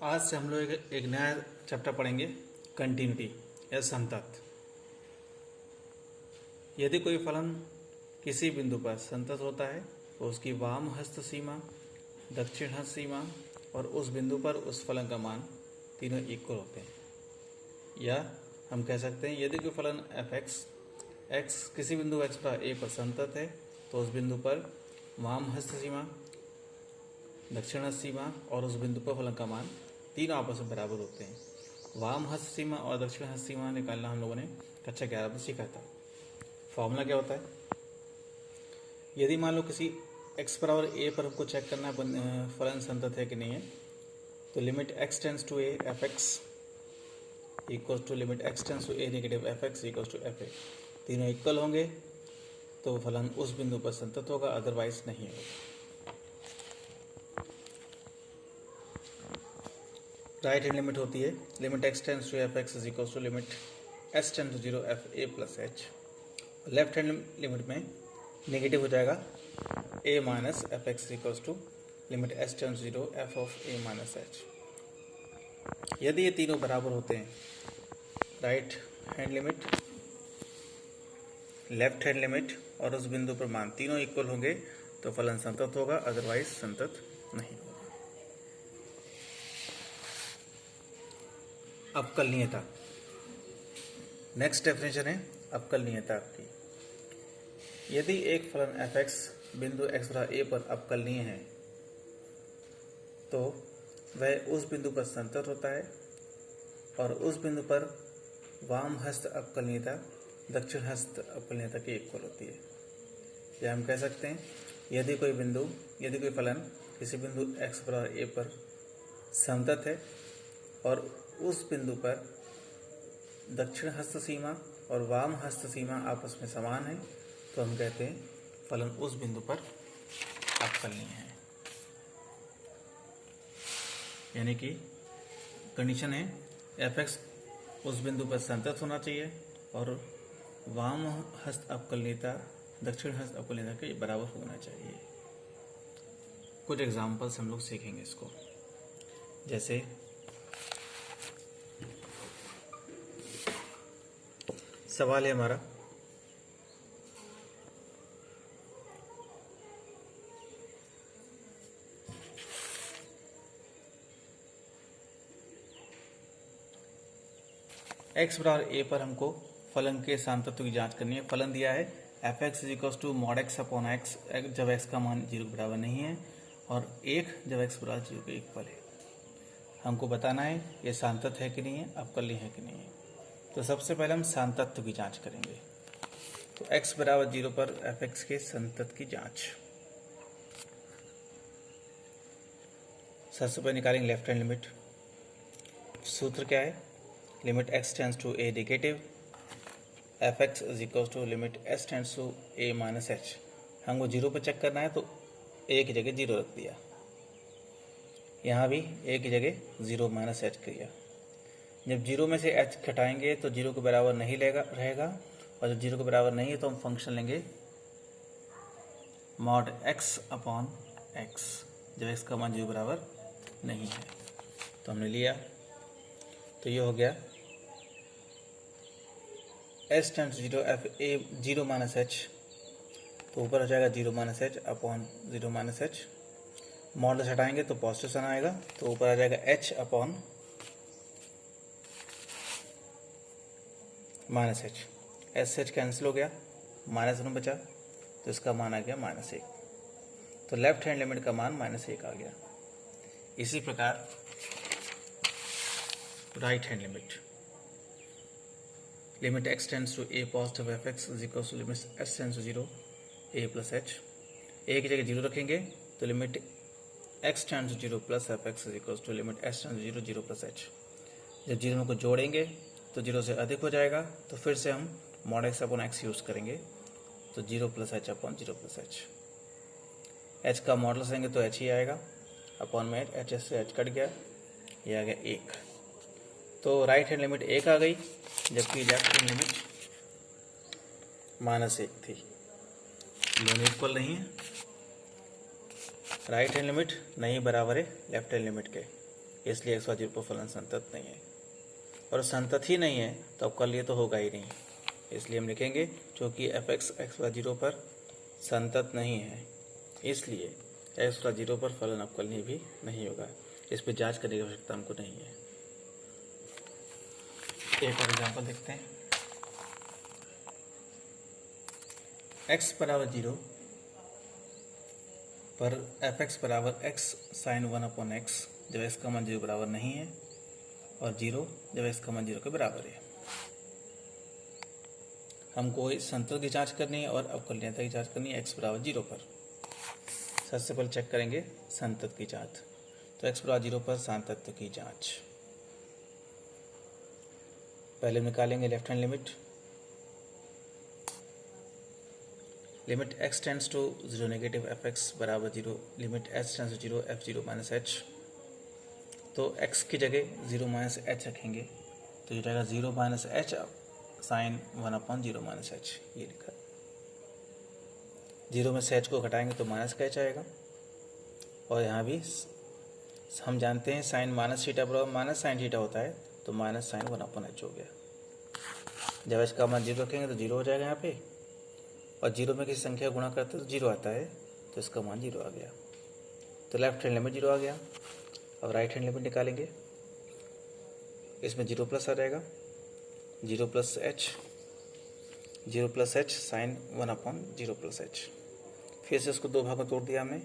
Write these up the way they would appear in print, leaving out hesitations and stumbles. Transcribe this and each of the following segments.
आज से हम लोग एक नया चैप्टर पढ़ेंगे, कंटिन्यूटी या संतत। यदि कोई फलन किसी बिंदु पर संतत होता है तो उसकी वाम हस्त सीमा, दक्षिण हस्त सीमा और उस बिंदु पर उस फलन का मान तीनों इक्वल होते हैं। या हम कह सकते हैं यदि कोई फलन एफ एक्स किसी बिंदु x पर a पर संतत है तो उस बिंदु पर वाम हस्त सीमा, दक्षिण हस्त सीमा और उस बिंदु पर फलन का मान तीनों आपस में बराबर होते हैं। वाम हस्त सीमा और दक्षिण हस्त सीमा निकालना हम लोगों ने कक्षा 11 में सीखा था। फॉर्मूला क्या होता है? यदि मान लो किसी x बराबर a पर हमको चेक करना है फलन संतत है कि नहीं है, तो limit x tends to a f x equals to limit x tends to a negative f x equals to f a. तीनों इक्वल होंगे तो फलन उस बिंदु पर संतत होगा, अदरवाइज नहीं होगा। राइट हैंड लिमिट होती है limit x tends to f x is equals to limit s tends to 0 f a plus h. Left hand limit में नेगेटिव हो जाएगा a minus f x equals to limit s tends to 0 f of a minus h. यदि ये तीनों बराबर होते हैं, right hand limit, left hand limit और उस बिंदु पर मान तीनों इक्वल होंगे तो फलन संतत होगा, अदरवाइज संतत नहीं होगा। अवकलनीयता, नेक्स्ट डेफिनेशन है अवकलनीयता की। यदि एक फलन एफ एक्स बिंदु x बराबर a पर अवकलनीय है तो वह उस बिंदु पर संतत होता है और उस बिंदु पर वाम हस्त अवकलनीयता दक्षिण हस्त अवकलनीयता की इक्वल होती है। या हम कह सकते हैं यदि कोई फलन किसी बिंदु x बराबर a पर संतत है और उस बिंदु पर दक्षिण हस्त सीमा और वाम हस्त सीमा आपस में समान है तो हम कहते हैं फलन उस बिंदु पर अवकलनीय है। यानी कि कंडीशन है एफ एक्स उस बिंदु पर संतत होना चाहिए और वाम हस्त अवकलनीयता दक्षिण हस्त अवकलनीयता के बराबर होना चाहिए। कुछ एग्जाम्पल्स हम लोग सीखेंगे इसको। जैसे सवाल है हमारा, x बराबर a पर हमको फलन के सांतत्व की जांच करनी है। फलन दिया है f x is equals to mod x upon x जब x का मान 0 के बराबर नहीं है और 1 जब x बराबर 0 के इक्वल है। हमको बताना है ये सांतत है कि नहीं है, अवकलनीय है कि नहीं है। तो सबसे पहले हम सांतत्व की जांच करेंगे। तो x बराबर 0 पर एफ एक्स के संतत की जांच। सबसे पहले निकालेंगे लेफ्ट हैंड लिमिट। सूत्र क्या है? Limit x tends to a negative f x is equal to limit s tends to a minus h. हमको 0 पर चेक करना है तो a की जगह 0 रख दिया, यहाँ भी a की जगह 0 माइनस एच किया। जब 0 में से h घटाएंगे तो 0 के बराबर नहीं रहेगा और जब 0 के बराबर नहीं है तो हम फंक्शन लेंगे मॉड x अपॉन एक्स जब x का मान 0 बराबर नहीं है। तो हमने लिया, तो ये हो गया s tends 0 f a 0 minus h, तो ऊपर हो जाएगा 0 minus h upon 0 minus h. Modulus हटाएंगे तो पॉजिटिव साइन आएगा, तो ऊपर आ जाएगा h upon minus H. S H cancel हो गया, माइनस 1 बचा तो इसका मान आ गया -1। तो लेफ्ट हैंड लिमिट का मान -1 आ गया। इसी प्रकार right hand limit x tends to a positive f x is equal to limit s tends to 0 a plus h. a की जगह 0 रखेंगे तो limit x tends to 0 plus f x is equal to limit s tends to 0 0 plus h. जब 0 को जोड़ेंगे तो 0 से अधिक हो जाएगा, तो फिर से हम mod x upon x use करेंगे, तो 0 plus H upon 0 plus H. h का मॉडल लेंगे तो h ही आएगा, अपॉन में h से h कट गया, ये आ गया 1। तो राइट हैंड लिमिट 1 आ गई, जबकि लेफ्ट हैंड लिमिट -1 थी। दोनों इक्वल नहीं है। राइट हैंड लिमिट नहीं बराबर है लेफ्ट हैंड लिमिट के, इसलिए x y 0 पर फलन संतत नहीं है। और संतत ही नहीं है तो अवकलनीय तो होगा ही नहीं, इसलिए हम लिखेंगे क्योंकि fx x y 0 पर संतत नहीं है, इसलिए x y 0 पर फलन अवकलनीय भी नहीं होगा। इस पर जांच करने की आवश्यकता हमको नहीं है। एक और एग्जाम्पल देखते हैं। x बराबर 0 पर fx बराबर x साइन 1/x जब x का मान 0 बराबर नहीं है और 0 जब x का मान 0 के बराबर है। हमको इस संतत की जांच करनी है और अवकलनीयता की जांच करनी है x बराबर 0 पर। सबसे पहले चेक करेंगे संतत की जांच। तो x बराबर 0 पर सांतत्य की जांच पहले निकालेंगे left hand limit. Limit x tends to 0 negative fx बराबर 0 limit h tends to 0 f0 minus h। तो x की जगह 0 माइनस h रखेंगे तो ये जाएगा 0 minus h sine 1/0 minus h। ये लिखा 0 में से h को घटाएंगे तो माइनस का h आएगा। और यहाँ भी हम जानते हैं साइन माइनस थीटा बराबर माइनस साइन थीटा होता है, तो माइनस साइन 1/h हो गया। जब h का मान 0 रखेंगे तो 0 हो जाएगा यहाँ पे, और 0 में किसी संख्या गुणा करते तो 0 आता है, तो इसका मान 0 आ गया। तो लेफ्ट हैंड लिमिट 0 आ गया। अब राइट हैंड लिमिट निकालेंगे। इसमें 0 प्लस आ जाएगा, 0 plus h sine 1/0 plus h। फिर से उसको दो भागों में तोड़ दिया हमने।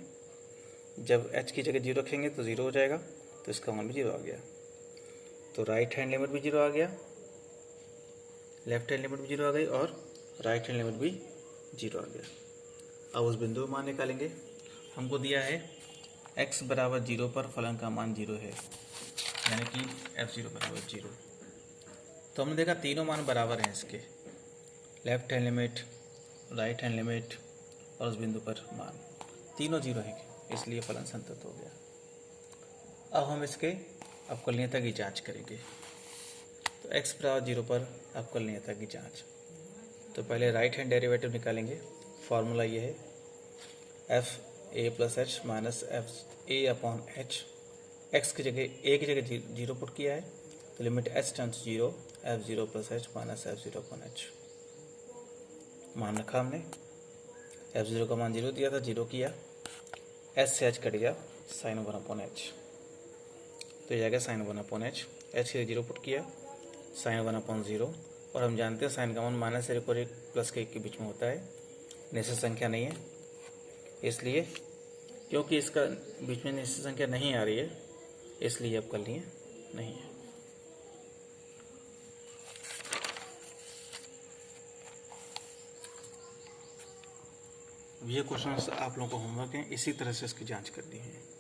जब h की जगह 0 रखेंगे तो 0 हो जाएगा, तो इसका मान भी 0 आ गया। तो राइट हैंड लिमिट भी 0 आ गया, लेफ्ट हैंड लिमिट भी 0 आ गई और राइट हैंड लिमिट भी 0 आ गया। अब उस बिंदु मान निकालेंगे। हमको दिया है x बराबर 0 पर फलन का मान 0 है, यानी कि f0 बराबर 0। तो हमने देखा तीनों मान बराबर हैं इसके, left hand limit, right hand limit और उस बिंदु पर मान तीनों 0 हैं, इसलिए फलन संतत हो गया। अब हम इसके अवकलनीयता की जांच करेंगे। तो x बराबर 0 पर अवकलनीयता की जांच। तो पहले राइट हैंड डेरिवेटिव निकालेंगे। फॉर्मूला ये है F a plus h minus F A upon H. X की जगह ए की जगह 0 पुट किया है, तो limit h tends to 0 f0 plus h minus f0 upon h. मान रखा हमने, f0 का मान 0 दिया था, 0 किया, एच से एच कट गया, साइन 1 अपॉन एच। तो ये जाएगा साइन 1 अपॉन एच। एच के 0 पुट किया, साइन 1 अपॉन 0। और हम जानते हैं साइन का मान माइनस 1 और 1 प्लस के 1 के बीच में होता है, निश्चित संख्या नहीं है, इसलिए क्योंकि इसका बीच में निश्चित संख्या नहीं आ रही है, इसलिए अवकलनीय नहीं है। ये क्वेश्चन आप लोगों को होमवर्क है, इसी तरह से इसकी जांच करनी है।